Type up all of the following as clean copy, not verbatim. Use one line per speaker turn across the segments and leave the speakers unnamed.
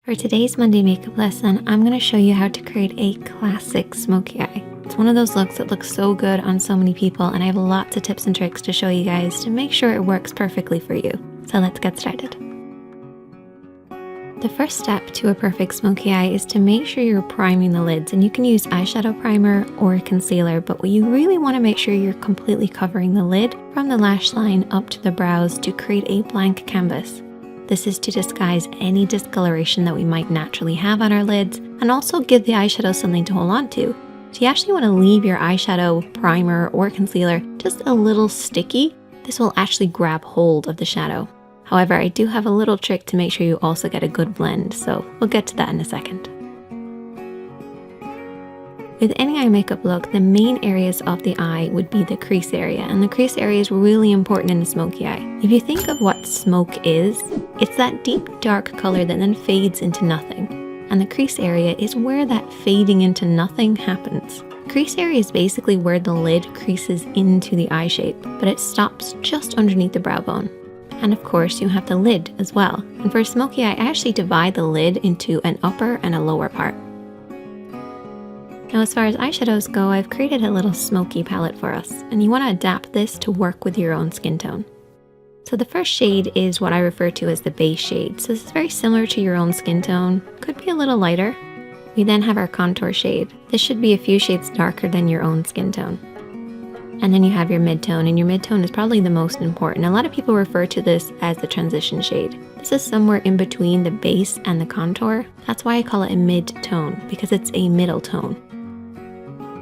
For today's Monday makeup lesson, I'm going to show you how to create a classic smoky eye. It's one of those looks that looks so good on so many people, and I have lots of tips and tricks to show you guys to make sure it works perfectly for you. So let's get started. The first step to a perfect smoky eye is to make sure you're priming the lids, and you can use eyeshadow primer or concealer, but what you really want to make sure you're completely covering the lid from the lash line up to the brows to create a blank canvas. This is to disguise any discoloration that we might naturally have on our lids and also give the eyeshadow something to hold on to. So you actually want to leave your eyeshadow primer or concealer just a little sticky. This will actually grab hold of the shadow. However, I do have a little trick to make sure you also get a good blend, so we'll get to that in a second. With any eye makeup look, the main areas of the eye would be the crease area, and the crease area is really important in a smoky eye. If you think of what smoke is, it's that deep dark color that then fades into nothing. And the crease area is where that fading into nothing happens. Crease area is basically where the lid creases into the eye shape, but it stops just underneath the brow bone. And of course, you have the lid as well. And for a smoky eye, I actually divide the lid into an upper and a lower part. Now, as far as eyeshadows go, I've created a little smoky palette for us, and you want to adapt this to work with your own skin tone. So the first shade is what I refer to as the base shade. So this is very similar to your own skin tone, could be a little lighter. We then have our contour shade. This should be a few shades darker than your own skin tone. And then you have your mid-tone, and your mid-tone is probably the most important. A lot of people refer to this as the transition shade. This is somewhere in between the base and the contour. That's why I call it a mid-tone, because it's a middle tone.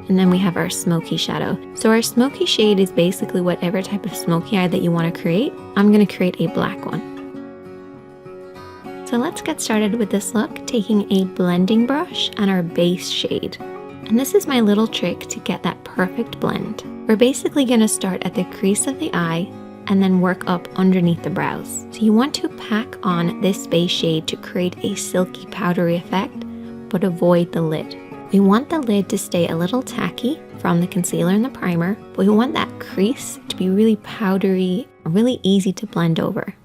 And then we have our smoky shadow. So our smoky shade is basically whatever type of smoky eye that you want to create. I'm going to create a black one. So let's get started with this look, taking a blending brush and our base shade. And this is my little trick to get that perfect blend. We're basically going to start at the crease of the eye and then work up underneath the brows. So you want to pack on this base shade to create a silky powdery effect, but avoid the lid. We want the lid to stay a little tacky from the concealer and the primer, but we want that crease to be really powdery, really easy to blend over.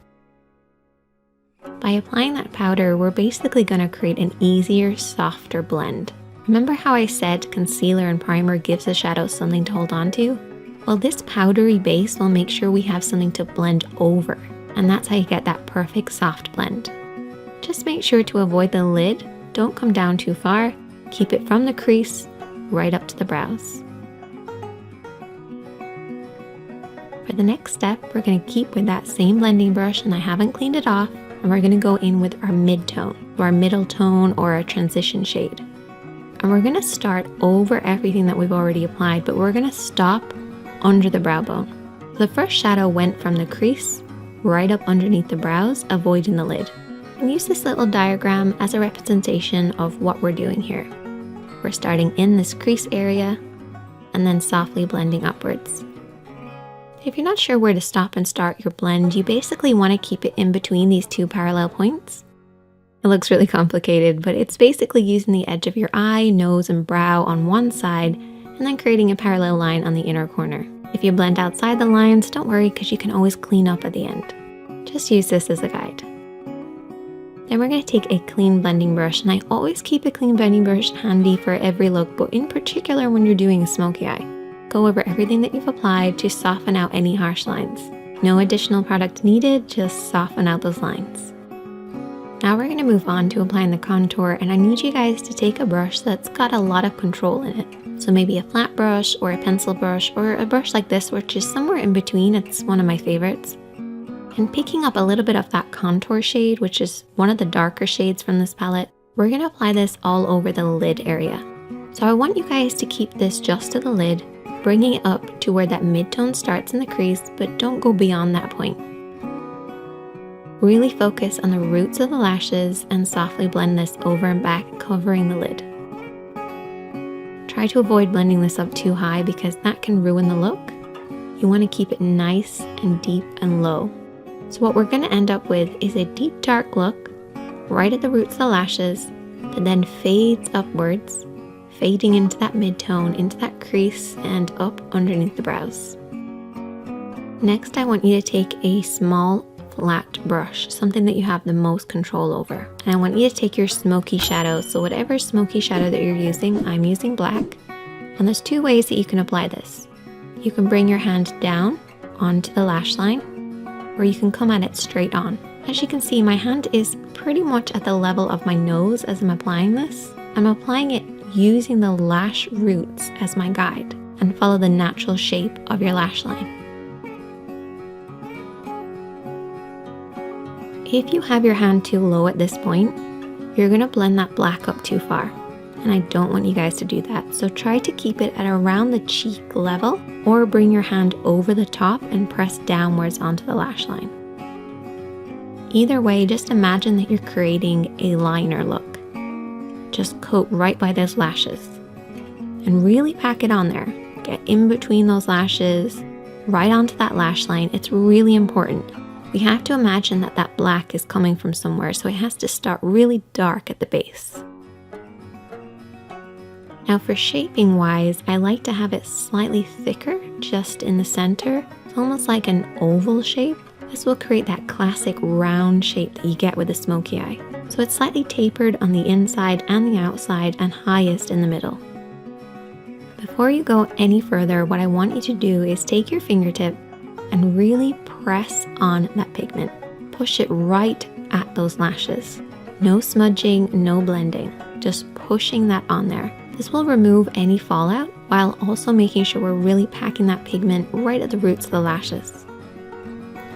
By applying that powder, we're basically going to create an easier, softer blend. Remember how I said concealer and primer gives the shadow something to hold on to? Well, this powdery base will make sure we have something to blend over, and that's how you get that perfect soft blend. Just make sure to avoid the lid, don't come down too far. Keep it from the crease right up to the brows. For the next step, we're going to keep with that same blending brush, and I haven't cleaned it off, and we're going to go in with our mid-tone, or our middle tone, or our transition shade. And we're going to start over everything that we've already applied, but we're going to stop under the brow bone. The first shadow went from the crease right up underneath the brows, avoiding the lid. And use this little diagram as a representation of what we're doing here. We're starting in this crease area and then softly blending upwards. If you're not sure where to stop and start your blend, you basically want to keep it in between these two parallel points. It looks really complicated, but it's basically using the edge of your eye, nose, and brow on one side and then creating a parallel line on the inner corner. If you blend outside the lines, don't worry because you can always clean up at the end. Just use this as a guide. Then we're going to take a clean blending brush, and I always keep a clean blending brush handy for every look, but in particular when you're doing a smoky eye. Go over everything that you've applied to soften out any harsh lines. No additional product needed, just soften out those lines. Now we're going to move on to applying the contour, and I need you guys to take a brush that's got a lot of control in it. So maybe a flat brush or a pencil brush or a brush like this, which is somewhere in between. It's one of my favorites. And picking up a little bit of that contour shade, which is one of the darker shades from this palette, we're going to apply this all over the lid area. So I want you guys to keep this just to the lid, bringing it up to where that mid-tone starts in the crease, but don't go beyond that point. Really focus on the roots of the lashes and softly blend this over and back, covering the lid. Try to avoid blending this up too high because that can ruin the look. You want to keep it nice and deep and low. So what we're going to end up with is a deep dark look right at the roots of the lashes that then fades upwards, fading into that mid-tone, into that crease and up underneath the brows. Next, I want you to take a small flat brush, something that you have the most control over. And I want you to take your Smokey shadow. So whatever Smokey shadow that you're using, I'm using black. And there's two ways that you can apply this. You can bring your hand down onto the lash line, or you can come at it straight on. As you can see, my hand is pretty much at the level of my nose as I'm applying this. I'm applying it using the lash roots as my guide, and follow the natural shape of your lash line. If you have your hand too low at this point, you're going to blend that black up too far. And I don't want you guys to do that. So try to keep it at around the cheek level, or bring your hand over the top and press downwards onto the lash line. Either way, just imagine that you're creating a liner look. Just coat right by those lashes and really pack it on there. Get in between those lashes, right onto that lash line. It's really important. We have to imagine that that black is coming from somewhere, so it has to start really dark at the base. Now for shaping wise, I like to have it slightly thicker just in the center. It's almost like an oval shape. This will create that classic round shape that you get with a smoky eye. So it's slightly tapered on the inside and the outside, and highest in the middle. Before you go any further, what I want you to do is take your fingertip and really press on that pigment. Push it right at those lashes. No smudging, no blending, just pushing that on there. This will remove any fallout while also making sure we're really packing that pigment right at the roots of the lashes.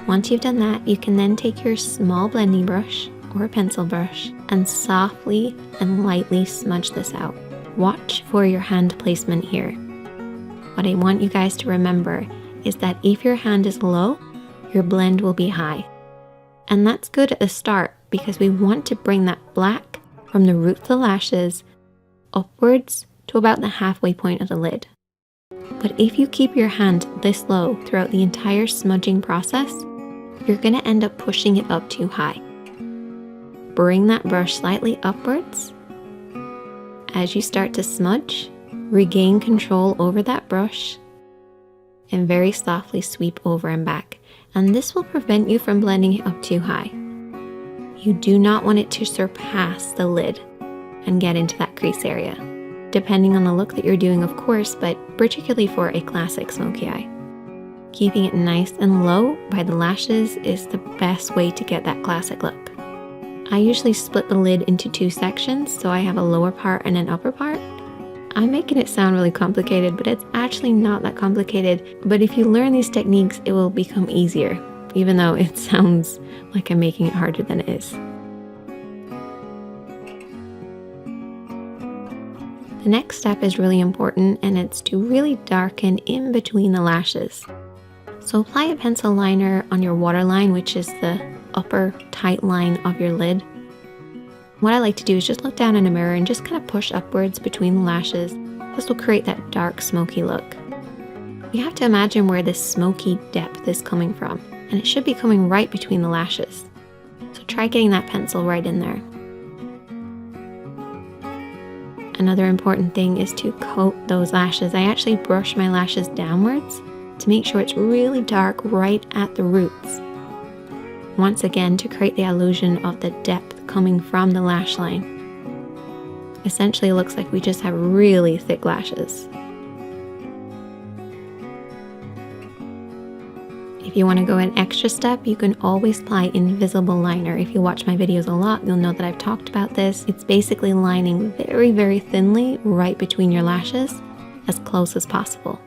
Once you've done that, you can then take your small blending brush or a pencil brush and softly and lightly smudge this out. Watch for your hand placement here. What I want you guys to remember is that if your hand is low, your blend will be high. And that's good at the start because we want to bring that black from the root of the lashes upwards to about the halfway point of the lid. But if you keep your hand this low throughout the entire smudging process, you're going to end up pushing it up too high. Bring that brush slightly upwards. As you start to smudge, regain control over that brush and very softly sweep over and back. And this will prevent you from blending it up too high. You do not want it to surpass the lid and get into that crease area, depending on the look that you're doing, of course, but particularly for a classic smoky eye. Keeping it nice and low by the lashes is the best way to get that classic look. I usually split the lid into two sections, so I have a lower part and an upper part. I'm making it sound really complicated, but it's actually not that complicated. But if you learn these techniques, it will become easier, even though it sounds like I'm making it harder than it is. The next step is really important, and it's to really darken in between the lashes. So apply a pencil liner on your waterline, which is the upper tight line of your lid. What I like to do is just look down in a mirror and just kind of push upwards between the lashes. This will create that dark smoky look. You have to imagine where this smoky depth is coming from, and it should be coming right between the lashes. So try getting that pencil right in there. Another important thing is to coat those lashes. I actually brush my lashes downwards to make sure it's really dark right at the roots. Once again, to create the illusion of the depth coming from the lash line. Essentially, it looks like we just have really thick lashes. If you want to go an extra step, you can always apply invisible liner. If you watch my videos a lot, you'll know that I've talked about this. It's basically lining very, very thinly right between your lashes, as close as possible.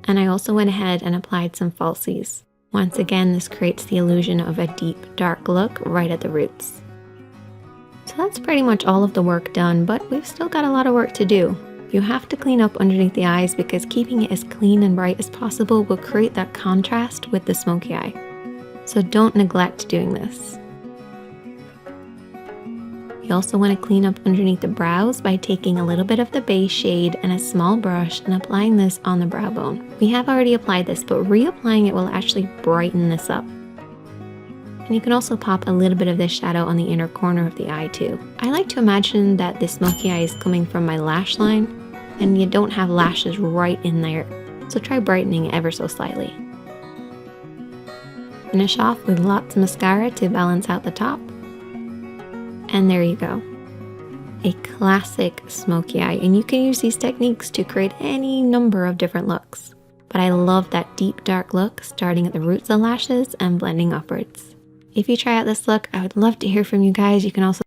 And I also went ahead and applied some falsies. Once again, this creates the illusion of a deep, dark look right at the roots. So that's pretty much all of the work done, but we've still got a lot of work to do. You have to clean up underneath the eyes because keeping it as clean and bright as possible will create that contrast with the smoky eye. So don't neglect doing this. You also want to clean up underneath the brows by taking a little bit of the base shade and a small brush and applying this on the brow bone. We have already applied this, but reapplying it will actually brighten this up. And you can also pop a little bit of this shadow on the inner corner of the eye too. I like to imagine that this smoky eye is coming from my lash line, and you don't have lashes right in there, so try brightening ever so slightly. finish off with lots of mascara to balance out the top. And there you go. A classic smoky eye, and you can use these techniques to create any number of different looks. But I love that deep dark look starting at the roots of the lashes and blending upwards. If you try out this look, I would love to hear from you guys. You can also